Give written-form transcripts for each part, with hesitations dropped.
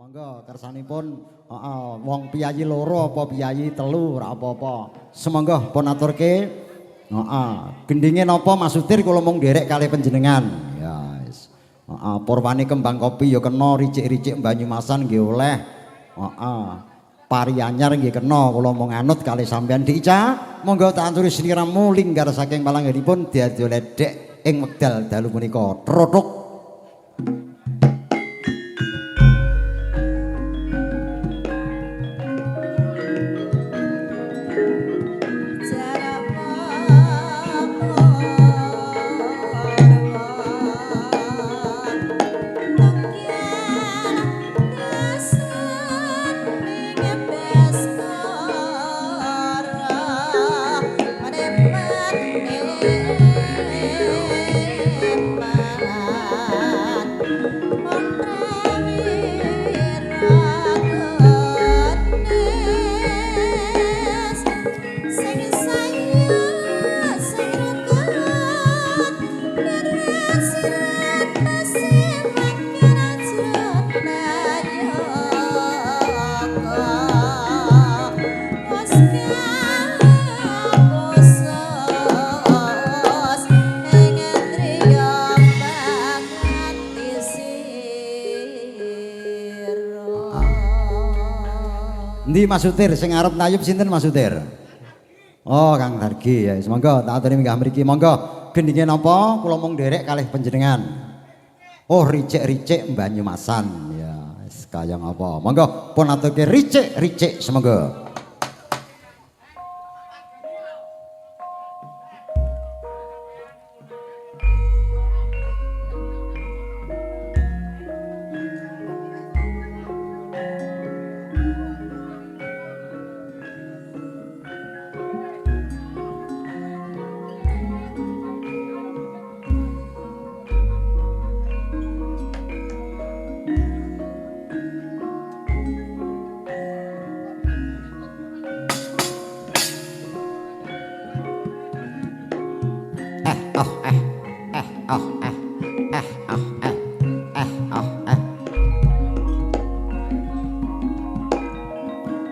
Monggo kersanipun wong piyayi loro apa piyayi telu ora apa-apa. Semonggo pun aturke. Gendinge napa Mas Sutir kula mung nderek kalih panjenengan. Ya wis. Purwane kembang kopi ya kena, ricik-ricik Banyumasan nggih oleh. Pari anyar nggih kena, kula mung anut kalih sampean Dica. Monggo tak aturi sliramu linggar saking palangganipun diadyo ledek ing wekdal dalu punika. Trotuk. Ndi Mas Sutir sing arep nayub sinten Mas Sutir? Oh Kang Dargi ya. Monggo tak aturi minggah mriki. Monggo gendinge napa kula mung nderek kalih panjenengan. Oh ricik-ricik Banyumasan ya wis kaya ngapa. Monggo pun aturke ricik-ricik semonggo.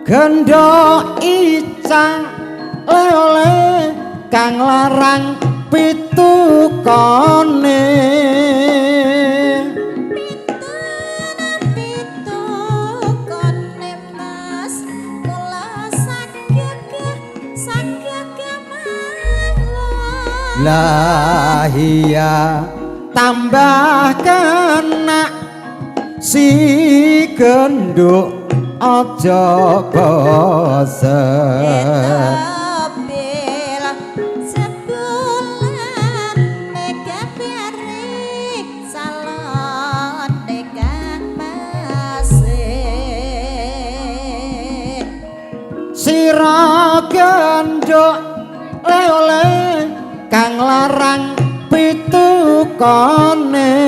Gendho icang le-ole kang larang pitukane Mas kula saged lah iya tambah kena si gendho aja bosen sira gendho le-ole kang larang pitukane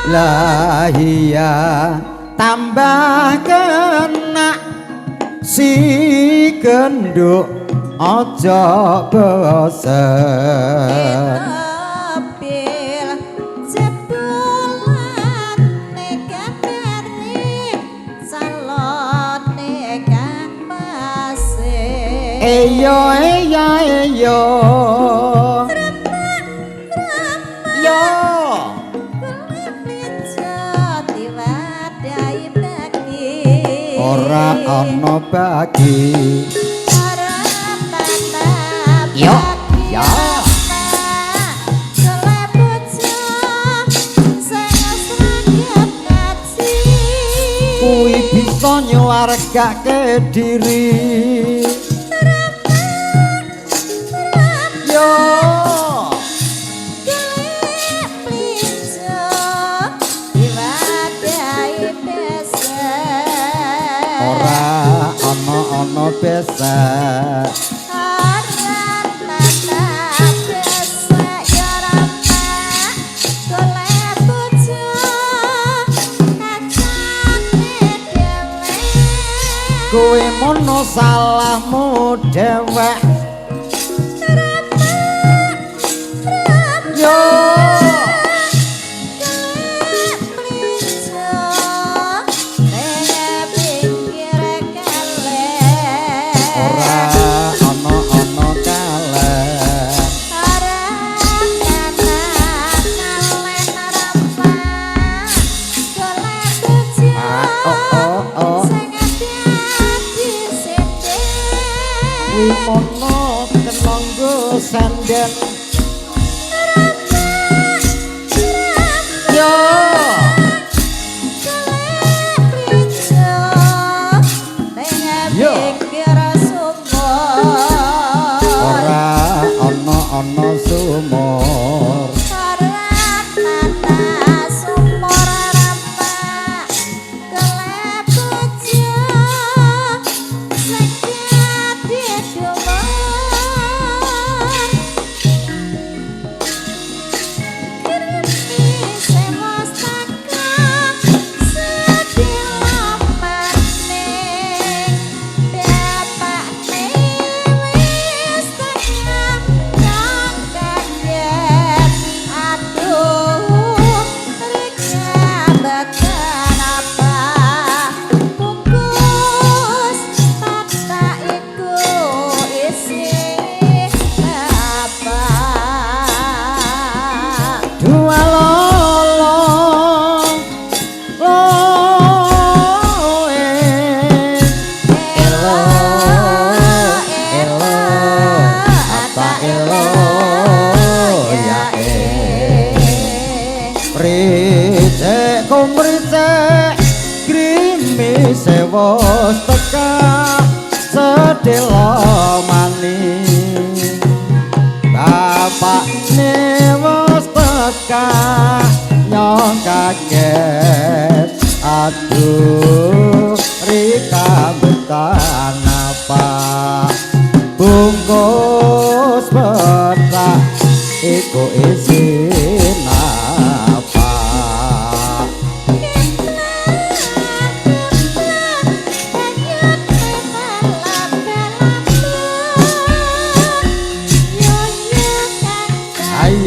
lah iya tambah kena si gendho aja bosen eyo ora ana bagi yo ya kuwi bisa nyuwargake diri yo ana besek kowe mon ono salahmu dewek yo Wimono kenanggo senden yo yo ora ana sumur Sewos teka sedelo maning bapak newos teka nyong kaget aduh rika betang apa bungkus betah iku izin apa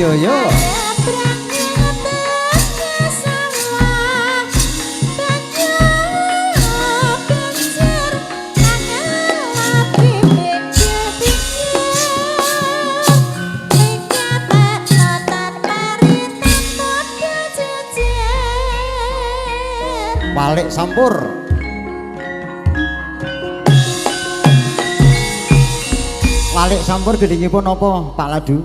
yo yo balik sampur balik sampur gedingipun apa Pak Ladu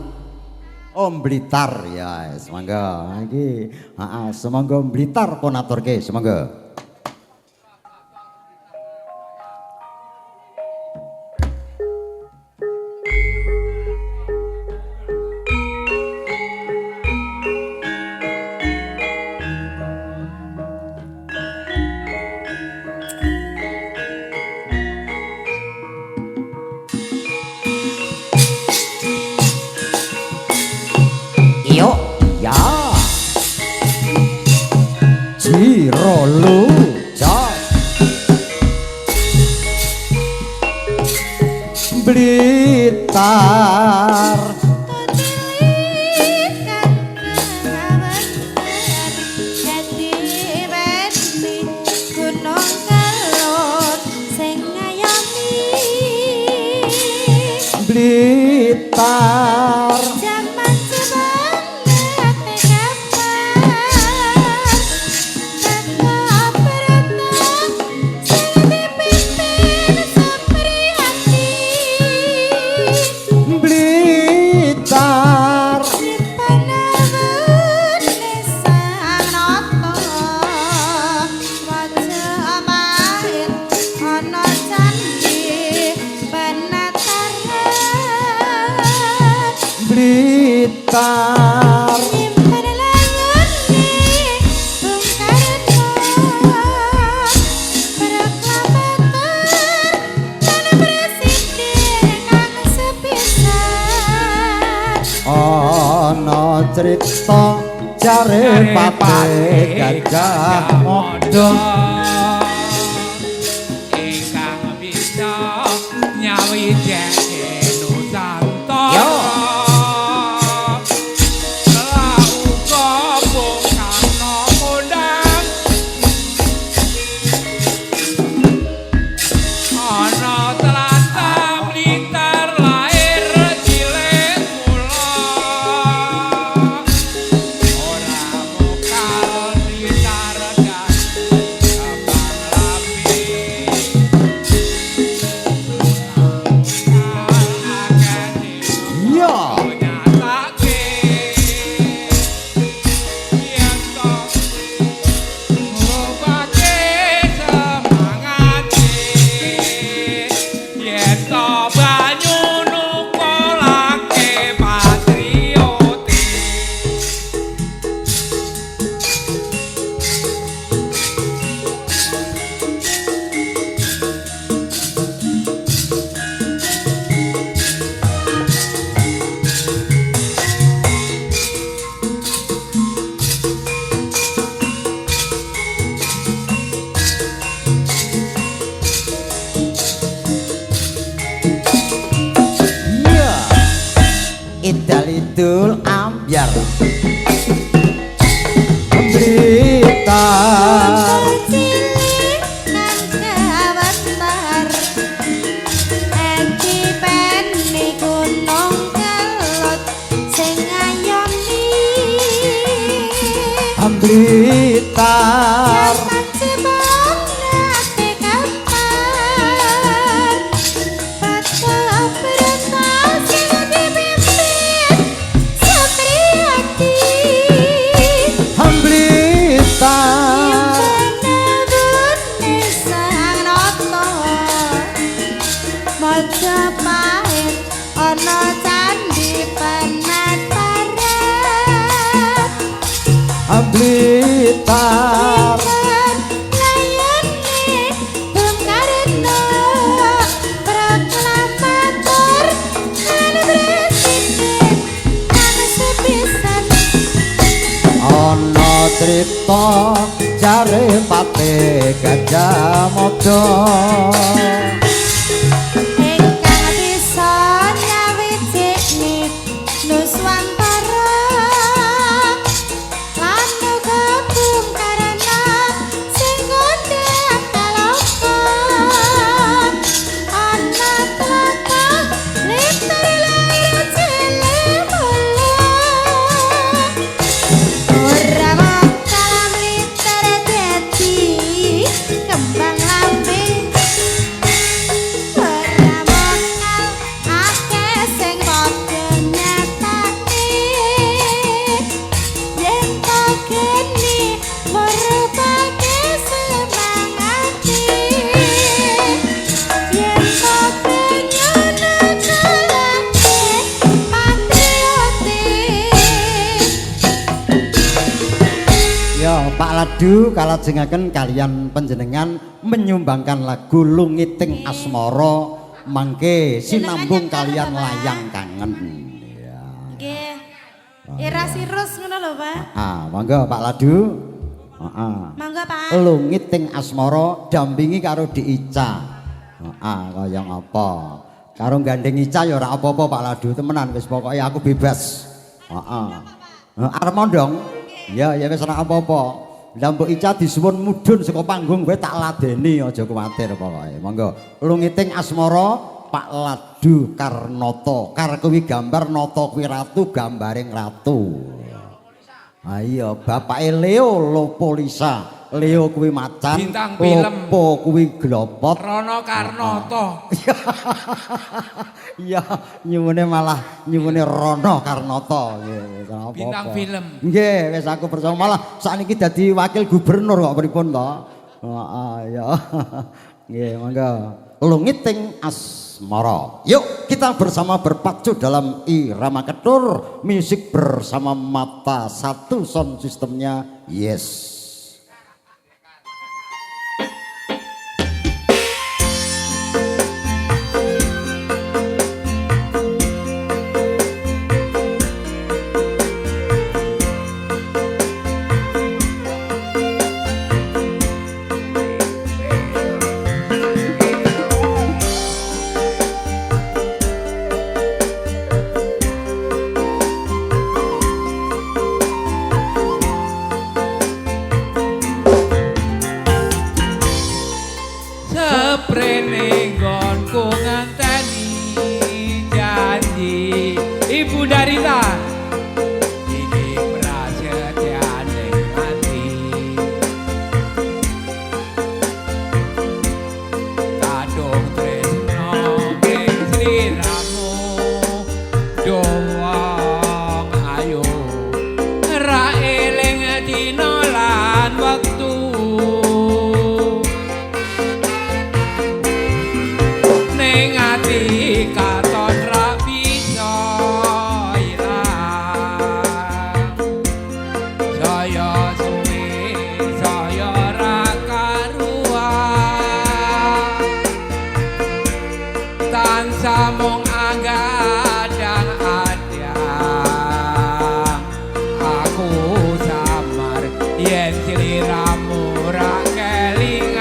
Om Blitar ya, semangga iki. Heeh, semangga Blitar pun aturke, semangga. Yo, ya. Jiro lujo. Blitar. Blitar. Blitar nyimpen langune Bung Karno proklamator lan presiden kang sepisan ana crita jare Pate Gajah Mada ingkang bisa nyawi jeke nusantara Yo. Idul ambyar berita cilik nang kawentar eki peni gunung kelut sing ngayomi berita Majapahit ana candi Penataran Blitar layani Bung Karno proklamator lan presiden kang sepisan ana crita jare pate Gajah Mada ingkang bisa nyawijikne Nuswantara lan uga Bung Karno sing ngundang Kaloka ana tlaga liter lair Cilemulu ora bakal liter dadi kembang lambing ora bakal akeh sing padha nyatake yen to geni merupake semangati yen to pengen kalake patriotik ya Pak Ladu kalajengaken kalian panjenengan menyumbangkan lagu Lungiting Asmara mangke sinambung kalian layang kangen ya. nggih Ira Sirus ngono lho Pak Monggo Pak Ladu monggo Pak Lungiting Asmara dampingi karo Di Ica kaya ngapa karo gandeng Ica ya ora apa-apa Pak Ladu temenan wis pokoke aku bebas arep mondong ya wis ora apa-apa lah mbok Ica disuwun mudhun saka panggung kowe tak ladeni aja kuwatir pokoke monggo Lungiting Asmara Pak Ladu Karnata kar kuwi gambar nata kuwi ratu gambaring ratu iya bapake Leo Lopolisa Leo kuwi macan Bintang film. Lopo kuwi glopot Rono Karnoto iya nyuwune malah nyuwune Rono Karnata nggih apa-apa. Bintang film. Nggih wis aku percaya malah sakniki dadi wakil gubernur kok pripun to ya nggih monggo Lungiting Asmara yuk kita bersama berpacu dalam irama ketur musik bersama Mata Satu sound sistemnya yes. tansah mung anggadang-adang aku samar yen sliramu ra kelingan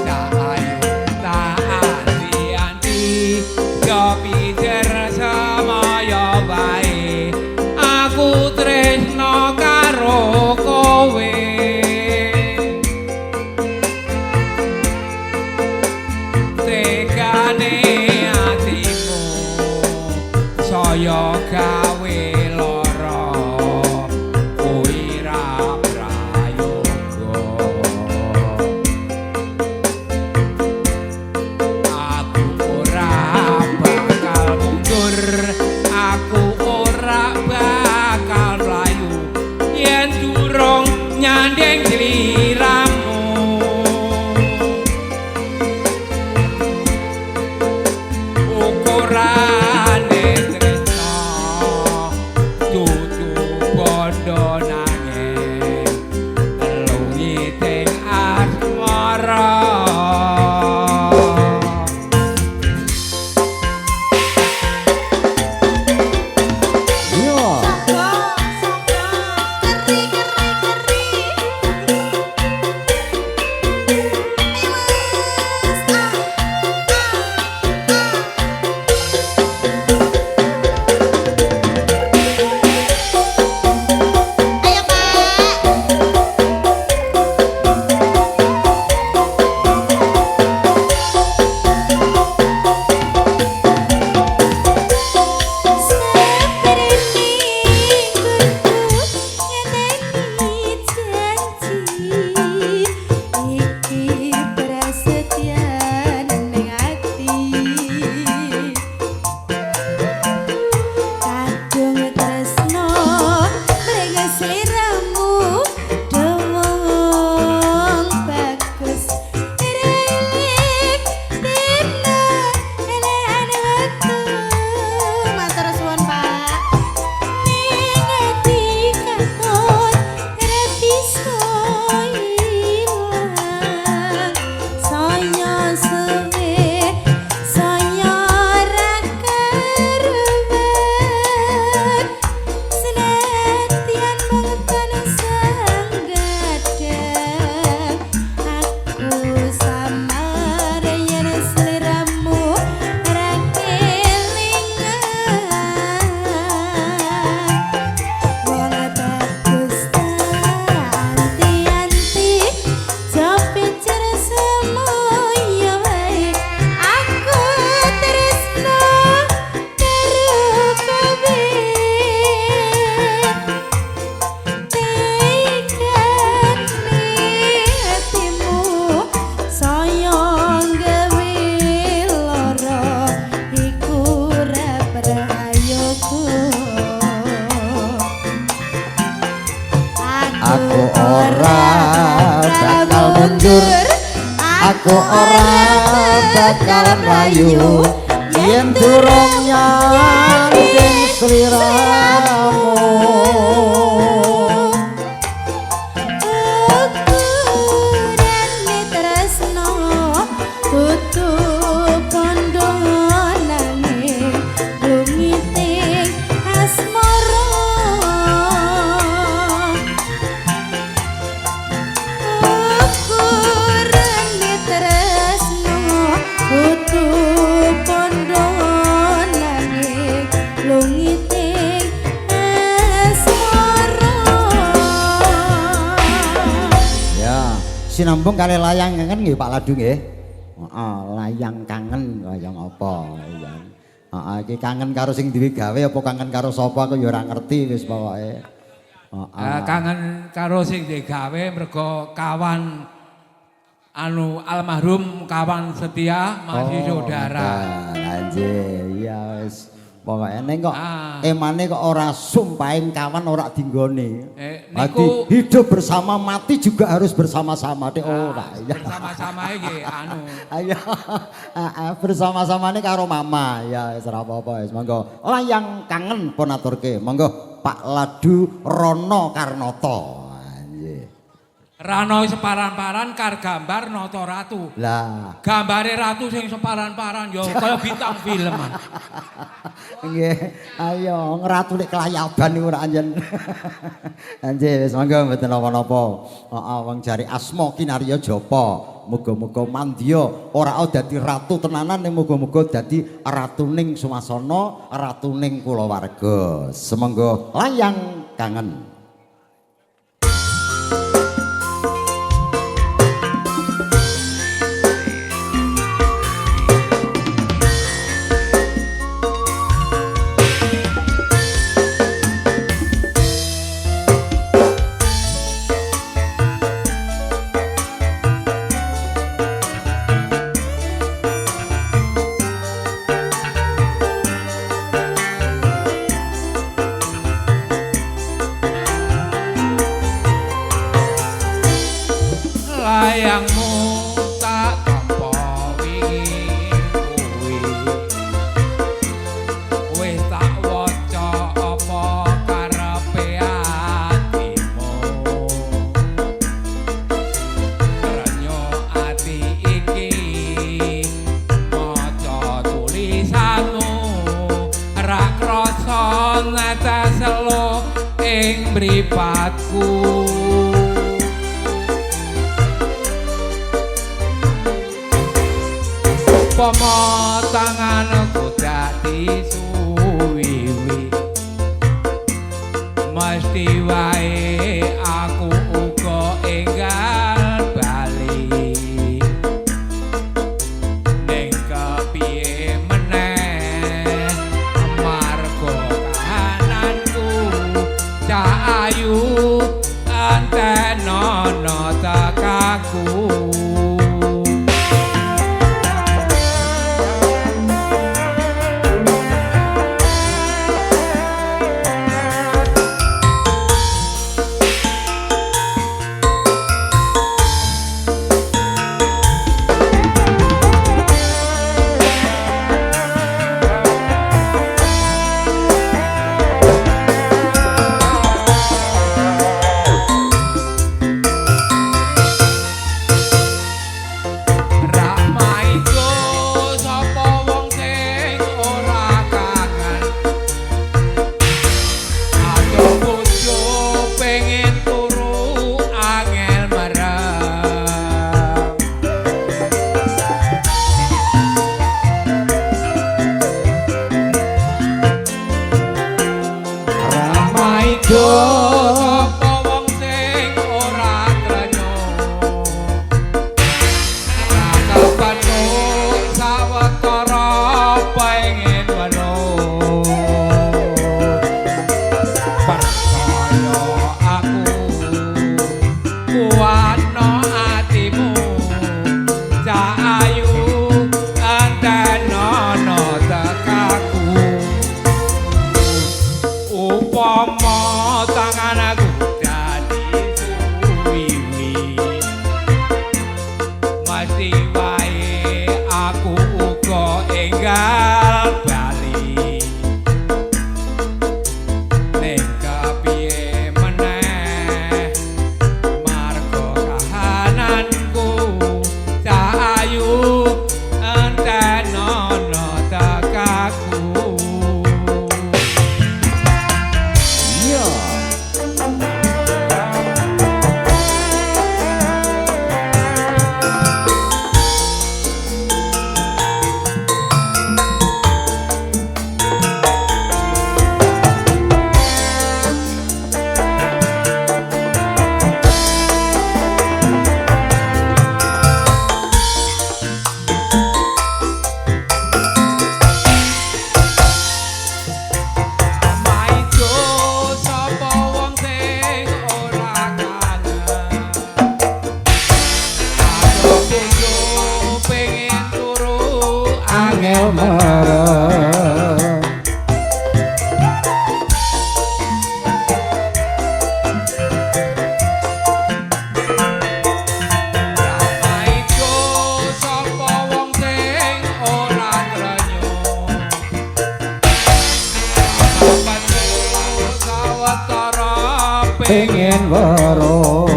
tak ayu tak anti-anti yo pijer samaya wae aku tresno karo kowe tegane atimu saya gawe lara kuwi ra prayoga aku ora bakal mundur aku ora bakal mlayu yen durung nyandeng sliramu ukurane tresno dudu bondo nanging lungiting asmara Iya. Aku ora bakal mundur, aku ora bakalan rayu yen durung nyanding sliramu. Ukurane tresno kudu kondo nanging lumiting asmara ukurane tresno kudu kondo nanging lumiting asmara. Ya, sinambung kali layang kangen nggih Pak Ladu nggih. Heeh, layang kangen layang apa layang. Heeh, iki kangen karo sing duwe gawe apa kangen karo sapa aku ya ora ngerti wis pokoke. Heeh. kangen karo sing digawe mergo kawan anu almarhum kawan setia masih saudara. Anjir, iya wis. Pokoke ning kok Ah. emane kok ora sumpahin kawan ora dinggone. Niku Berarti hidup bersama mati juga harus bersama-sama deh ora. Iya. bersama-sama iki anu. Ayo bersama-sama ini karo mama ya wis ora apa-apa wis monggo layang kangen pun aturke monggo Pak Ladu Rono Karnoto anjir Rano separan-paran kar gambar nata ratu. Lah, Gambare ratu sing separan-paran ya kaya bintang film. nggih. Ayo ngratu nek kelayaban niku ora anjen. Anjir wis monggo mboten napa-napa. Heeh wong jare asma kinarya japa. Muga-muga mandya ora dadi ratu tenanan ning muga-muga dadi ratuning sumasana, ratuning kulawarga. Semengga layang kangen. Layangmu tak tampa wingi kuwi wis tak waca apa karepe atimu renyo ati iki maca tulisanmu ra krasa netes selo ing mripatku. Pomo tanganku dadi suwiwi mesti wae aku uga enggal bali ning kepiye meneh marga kahananku cah ayu antenono tekaku. Sapa wong sing ora trenyo Rakapanu sawetara pengen wano percaya aku kuwano atimu cah ayu antenono tekaku upama tangan aku dadi suwiwi mesti wae aku uga enggal bali ning kepiye meneh marga kahananku cah ayu antenono tekaku. Pengen weruh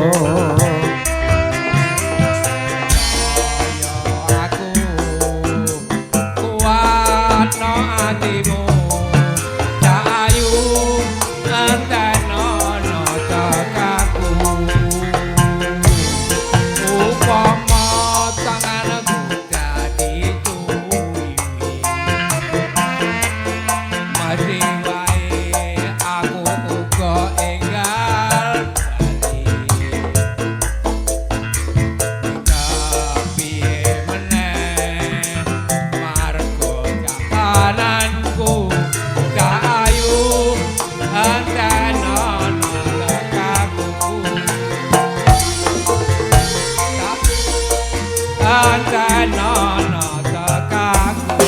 tenono tekaku.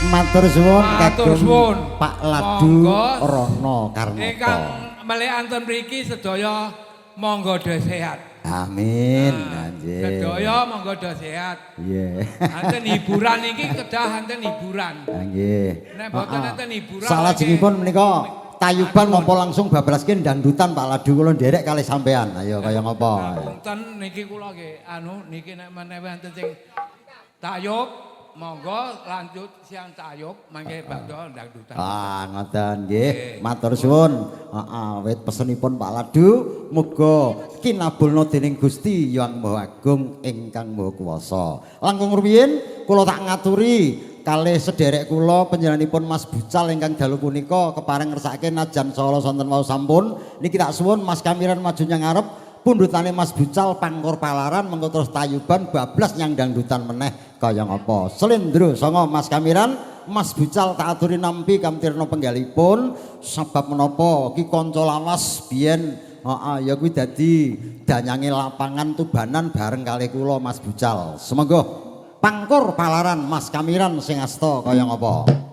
Matur suwun Matur kagem suwun. Pak Ladu Monggo. Rono Karnata. Ingkang melikanten mriki sedaya monggo do sehat. Amin. Nah, Nggih. sedaya monggo do sehat. Nggih. Anten hiburan iki kedah anten hiburan. Nggih. Nek boten enten hiburan. Salajengipun menika tayuban napa langsung bablasken dangdutan Pak Ladu kula nderek kalih sampean. Ayo kaya ngapa? Punten niki kula nggih niki nek menawi enten sing tayub monggo lanjut siang tayub mangke badhe dangdutan. Ngoten nggih. Matur suwun. Wit pesenipun Pak Ladu muga kinabulna dening Gusti Hyang Maha Agung ingkang Maha Kuwasa. Langkung rumiyin kula tak ngaturi kalih sederek kula panjenenganipun Mas Bucal ingkang dalu punika kepareng ngersakaken najan sala sonten wau sampun niki tak suwun Mas Kamiran maju nyang ngarep pundhutane Mas Bucal pangkur palaran mengko terus tayuban bablas nyang dangdutan meneh kaya ngapa. Slendro sanga Mas Kamiran, Mas Bucal tak aturi nampi kamtirna penggalipun sebab menapa ki kanca lawas biyen ya kuwi dadi danyange lapangan Tubanan bareng kalih kula Mas Bucal. Semoga pangkur palaran Mas Kamiran sing asta kaya ngapa.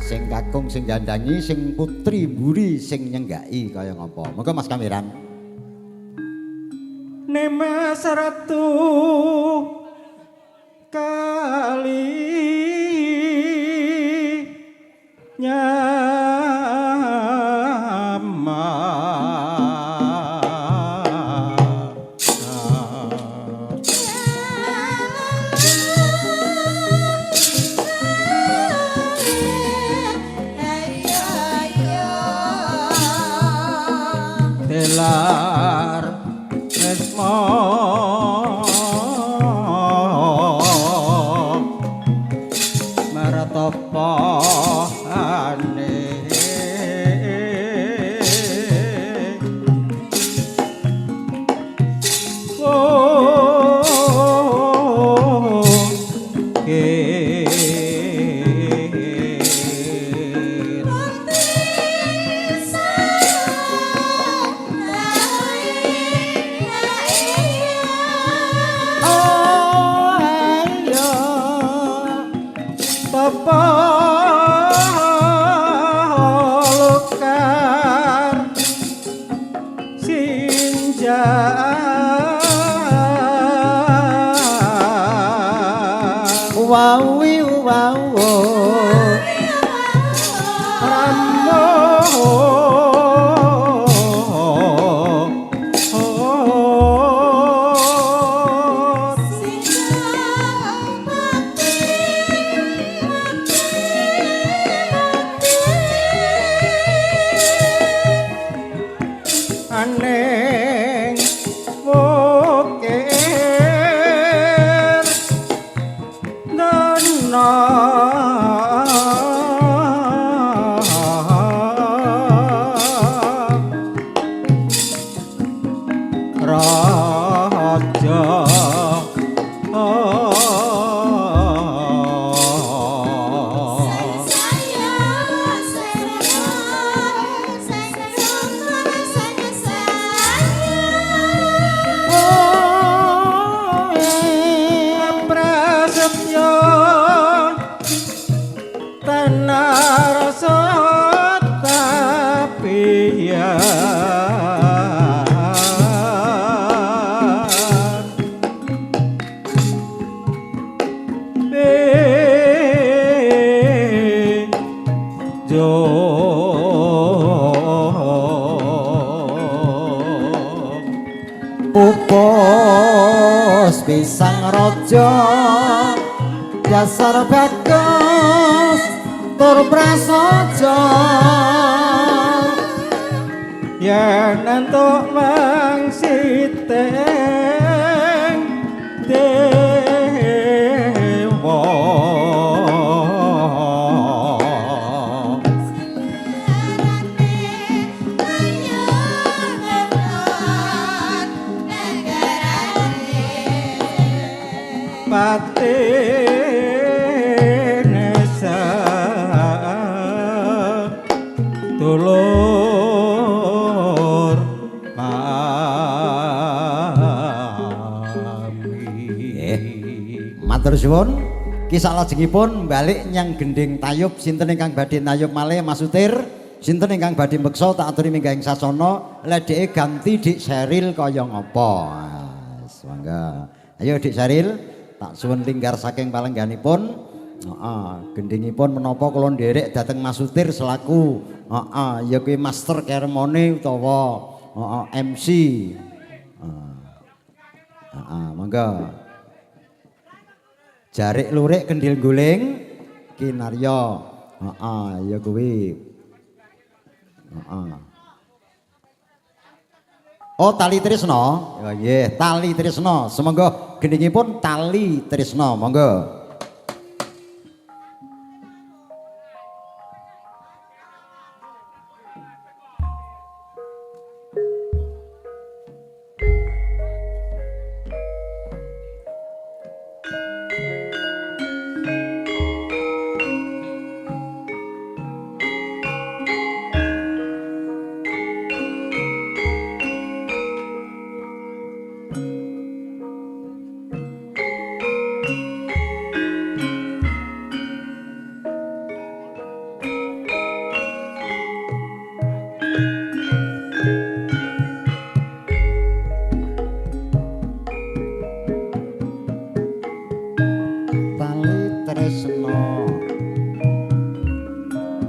Sing kakung sing jandangi sing putri mburi sing nyenggaki kaya ngapa. Monggo Mas Kamiran. Nemes ratu kali Telar Resmo Maratopo Ane Pupus pisang rojo dasar bagus tur prasaja yen entuk mangsiteng dewa Matur suwun. Kisah lajengipun balik nyang gending tayub sinten ingkang badhe tayub malih Mas Utir. Sinten ingkang badhe mbeksa tak aturi minggah ing sasana ledheke ganti Dik Seril kaya ngapa. Mangga. Ayo Dik Seril tak suwun linggar saking palengganipun. Gendingipun menapa kula nderek dhateng Mas Utir selaku ya kuwi master ceremony utawa MC. Mangga. Jarik lurik kendil guling kinarya. Ya kuwi. Oh tali tresna. Ya nggih, tali tresna. Semangga gendingipun tali tresna. Monggo.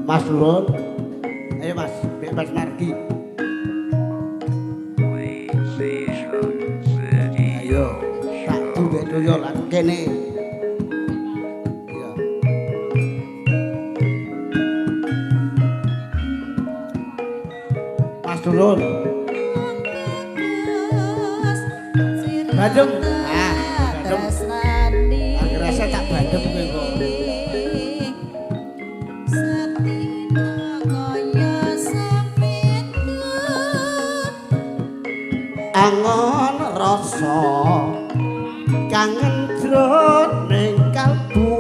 Mas Lurun, ayo Mas, bebas narki. Ayo, tak duwe doyo lan kene. Iya. Mas Lurun. Badem. Badem. Aku rasa tak badem kowe kok. Angon rasa kangen jroning kalbu,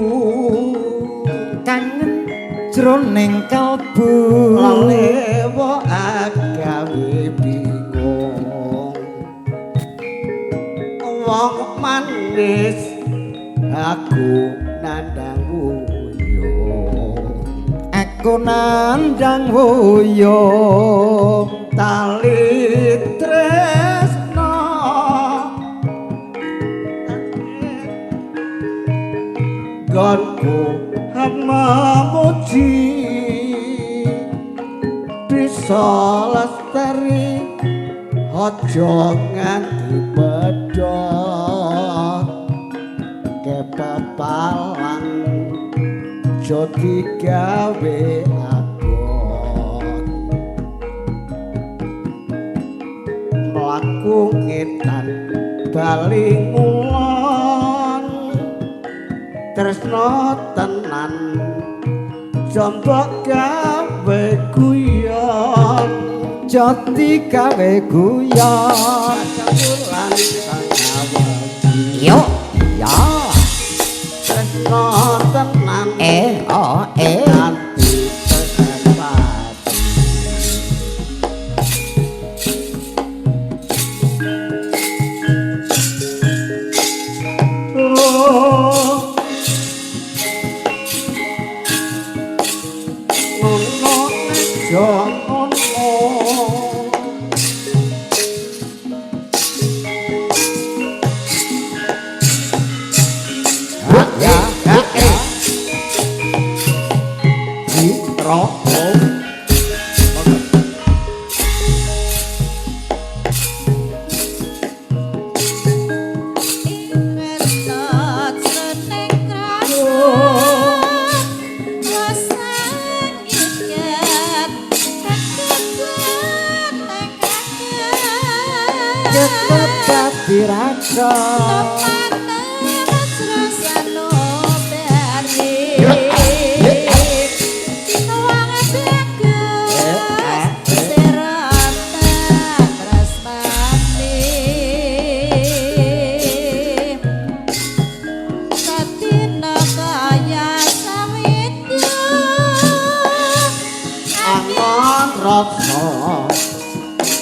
Kangen jroning kalbu lewo agawe bingung. Wong manis aku nandang wuyung, aku nandang wuyung tali tresno gonku hama muji bisa lestari aja nganti pedhot kepepalan jodi gawe abot mlaku ngetan bali ngulon tresno tenan jombok gawe guyon jati gawe guyon bulan sangawaji yo ya tresno tenan nanti terpati dirasa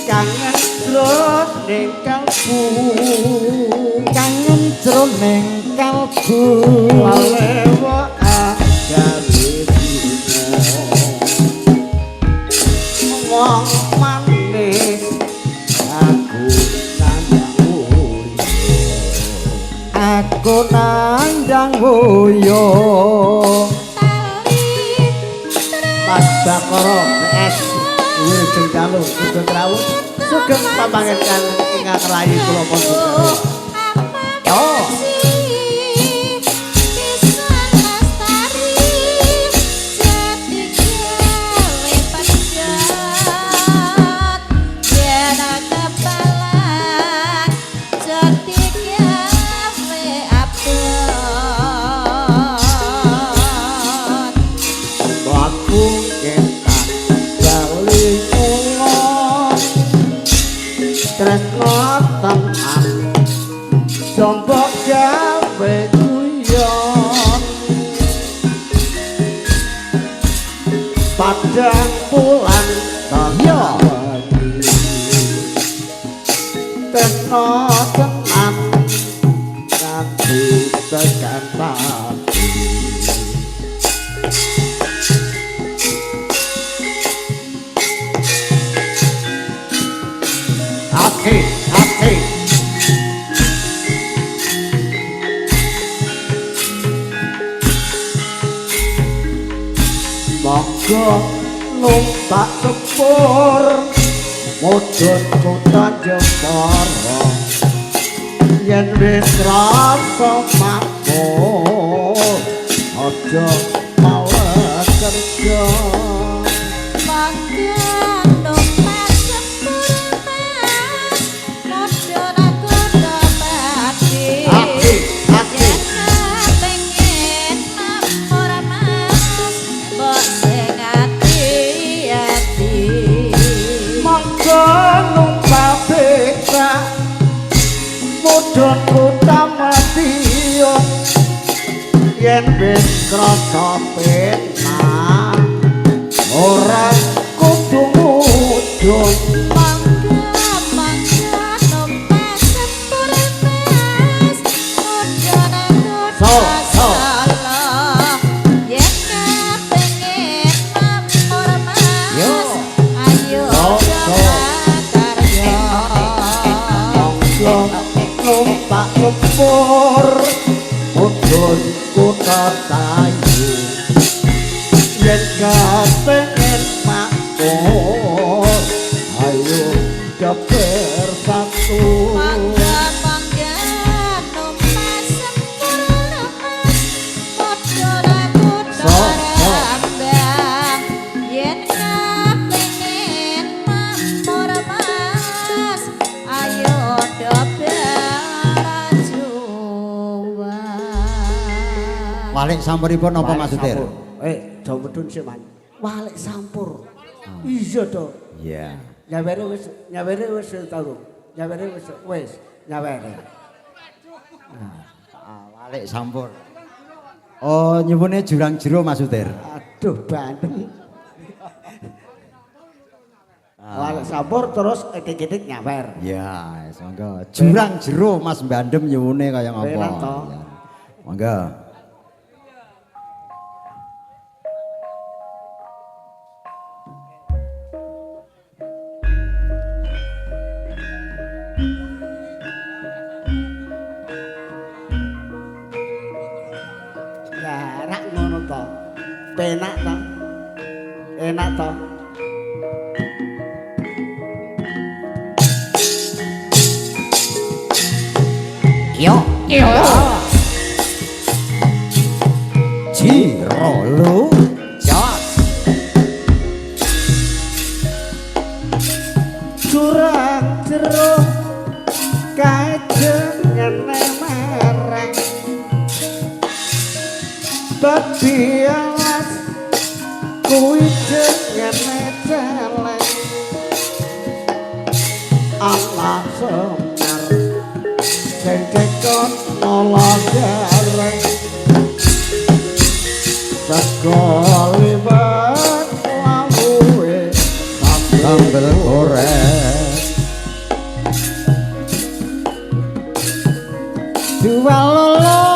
kangen jroning kalbu kangen mlebu lewa gawe wong manis aku nandang wuyo Mas Bakoro PS Wilujeng Dalu Sugeng Rawuh Sugeng pamangetan ingkang rayi kula pondok oh Jombok gawe guyon padang bulan yo teno tenan kanthi tekan pati Ake monggo numpak sepur mudhun kota Jepara yen wis rasa makmur aja males kerja mudhun utamatiyo yen wis krasa penak ora kudu mudhun mangga numpak sepur mas mudhun aku salah yen kepengin mamur mas ayo numpak sepur mudhun kota Tayu yen kepengin makmur ayo keper satu mangga numpak sepur mas mudhun aku sarambang yen kepengin makmur mas ayo Walik sampuripun napa Mas Sutir? Do medun sik, Man. Walik sampur. Iya to. Iya. Nyawere wis tau. Nyawere wis nyawere. Walik sampur. Oh, nyuwune jurang jero Mas Sutir. Aduh, bandem. Walik sampur terus edik-edik nyawer. Ya, monggo. Jurang jero Mas Bandem nyuwune kaya ngapa. Ya. Monggo. Ya, rak ngono to. Penak to. Enak to. Yo. Jiro lu jos. Jurang jero kae jengene mereng. Babi alas kuwi jengene celeng. Allah semar kekon nolong gareng. Sekolibat lawuhe sambel goreng dua lolo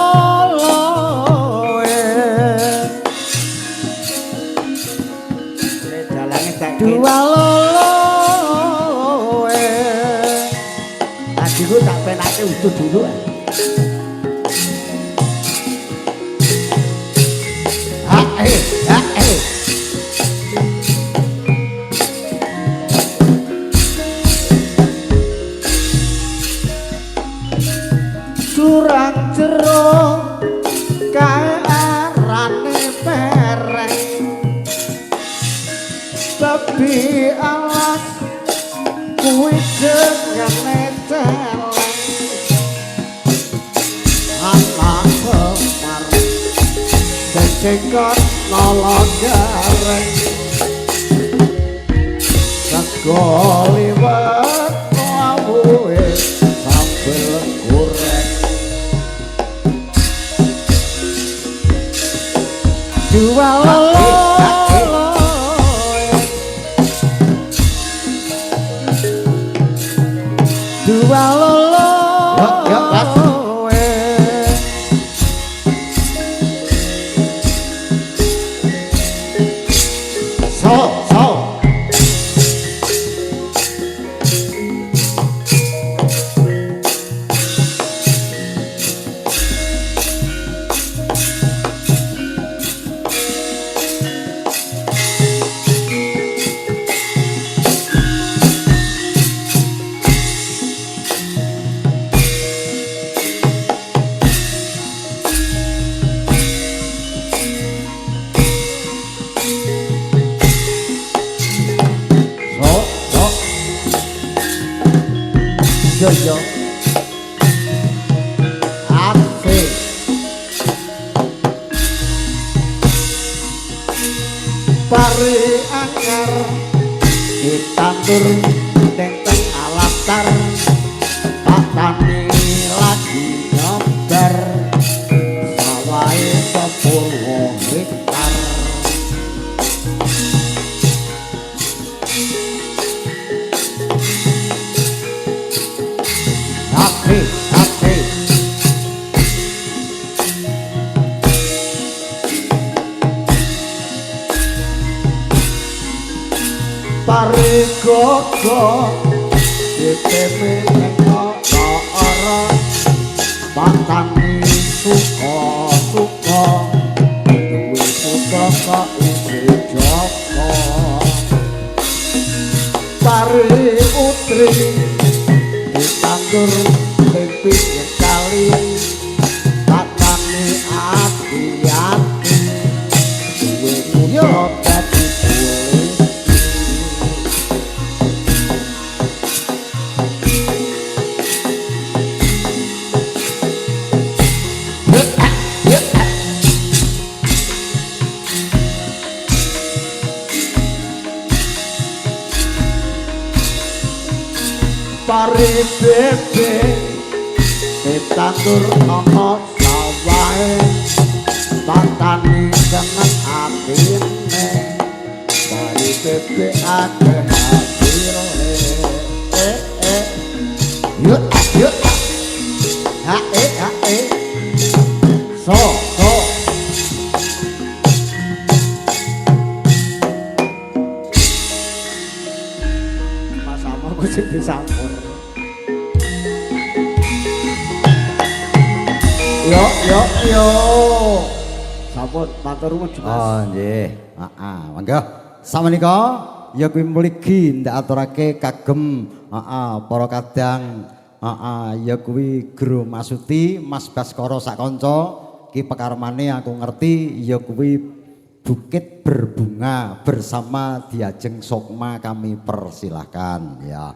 Jurang jero kae arane pereng tapi alas kuwi jengane celeng anak semar secekot nolong gareng sego liwet lawuhe sambel goreng dua lolo dua lolo Yuk, Mas. so yo asik pari anyar ditandur ning teng alatar patane lagi nyebar sawahe 10 hektar Asik pari gogo DPP engko ora patani suka duwe putra kok isi joko pari putri ditandur ning pinggir kali patani ati-ati duwe putra dadi polisi pari bebe ditandur ana sawahe patani seneng atine pari bebe akeh hasilne yuk hae so Mas Amor ku sing disampur yo sampun matur nuwun Mas Oh nggih. Heeh, monggo. Samenika ya kuwi mligi ndak aturake kagem para kadang ya kuwi Guru Masuti, Mas Baskara sak kanca ki pekarmane aku ngerti ya kuwi Bukit Berbunga bersama Diajeng Sukma kami persilahkan ya.